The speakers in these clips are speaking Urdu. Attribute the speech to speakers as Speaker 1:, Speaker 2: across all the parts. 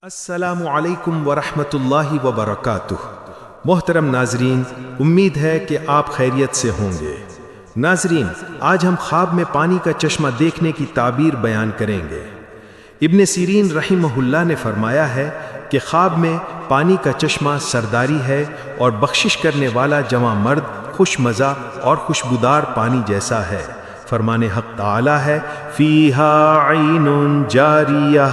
Speaker 1: السلام علیکم ورحمۃ اللہ وبرکاتہ۔ محترم ناظرین، امید ہے کہ آپ خیریت سے ہوں گے۔ ناظرین، آج ہم خواب میں پانی کا چشمہ دیکھنے کی تعبیر بیان کریں گے۔ ابن سیرین رحمہ اللہ نے فرمایا ہے کہ خواب میں پانی کا چشمہ سرداری ہے اور بخشش کرنے والا جوان مرد خوش مزہ اور خوشبودار پانی جیسا ہے۔ فرمان حق تعالی ہے فیہا عین جاریہ،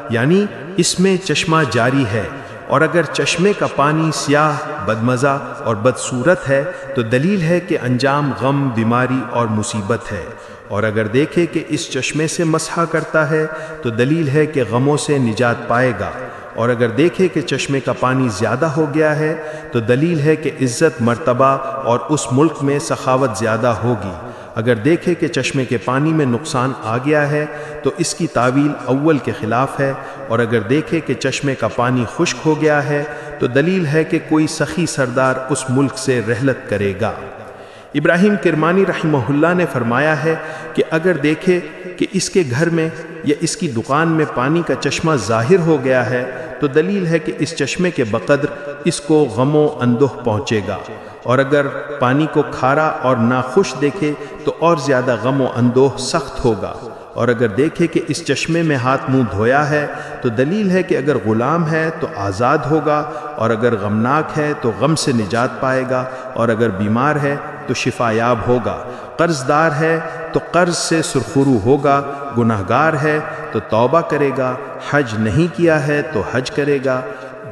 Speaker 1: یعنی اس میں چشمہ جاری ہے، اور اگر چشمے کا پانی سیاہ، بدمزہ اور بدصورت ہے تو دلیل ہے کہ انجام غم، بیماری اور مصیبت ہے، اور اگر دیکھے کہ اس چشمے سے مسح کرتا ہے تو دلیل ہے کہ غموں سے نجات پائے گا، اور اگر دیکھے کہ چشمے کا پانی زیادہ ہو گیا ہے تو دلیل ہے کہ عزت، مرتبہ اور اس ملک میں سخاوت زیادہ ہوگی۔ اگر دیکھے کہ چشمے کے پانی میں نقصان آ گیا ہے تو اس کی تعویل اول کے خلاف ہے، اور اگر دیکھے کہ چشمے کا پانی خشک ہو گیا ہے تو دلیل ہے کہ کوئی سخی سردار اس ملک سے رحلت کرے گا۔ ابراہیم کرمانی رحمہ اللہ نے فرمایا ہے کہ اگر دیکھے کہ اس کے گھر میں یا اس کی دکان میں پانی کا چشمہ ظاہر ہو گیا ہے تو دلیل ہے کہ اس چشمے کے بقدر اس کو غم و اندوہ پہنچے گا، اور اگر پانی کو کھارا اور ناخوش دیکھے تو اور زیادہ غم و اندوہ سخت ہوگا، اور اگر دیکھے کہ اس چشمے میں ہاتھ منہ دھویا ہے تو دلیل ہے کہ اگر غلام ہے تو آزاد ہوگا، اور اگر غمناک ہے تو غم سے نجات پائے گا، اور اگر بیمار ہے تو شفا یاب ہوگا، قرض دار ہے تو قرض سے سرخرو ہوگا، گناہگار ہے تو توبہ کرے گا، حج نہیں کیا ہے تو حج کرے گا۔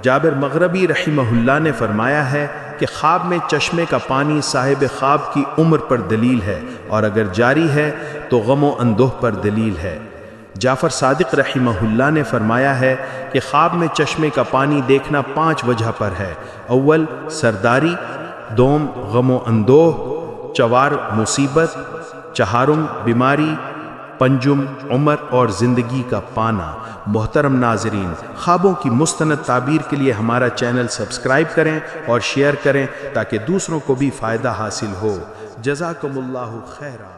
Speaker 1: جابر مغربی رحمہ اللہ نے فرمایا ہے کہ خواب میں چشمے کا پانی صاحب خواب کی عمر پر دلیل ہے، اور اگر جاری ہے تو غم و اندوہ پر دلیل ہے۔ جعفر صادق رحمہ اللہ نے فرمایا ہے کہ خواب میں چشمے کا پانی دیکھنا 5 وجہ پر ہے۔ اول سرداری، دوم غم و اندوہ، چوار مصیبت، چہارم بیماری، پنجم عمر اور زندگی کا پانا۔ محترم ناظرین، خوابوں کی مستند تعبیر کے لیے ہمارا چینل سبسکرائب کریں اور شیئر کریں تاکہ دوسروں کو بھی فائدہ حاصل ہو۔ جزاکم اللہ خیرا۔